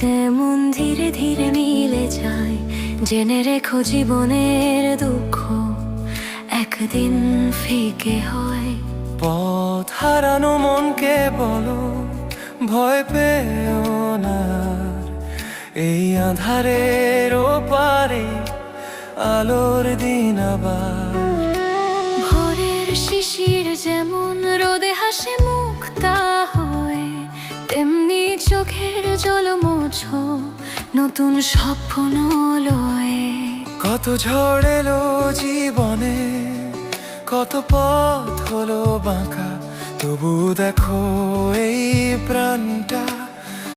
যেমন ধীরে ধীরে মিলে যায়, জেনে রেখো জীবনের দুঃখ একদিন ফিকে হয়। পথ হারানো মনকে বলো ভয় পেও না, এই আঁধারের ওপারে আলোর দিন আবার। ভোরের শিশির যেমন রোদে হাসে মুক্তা হয়, তেমনি চোখের জল মোছো নতুন স্বপ্ন লয়ে। কত ঝড় এলো জীবনে, কত পথ হলো বাঁকা, তবু দেখো এই প্রাণটা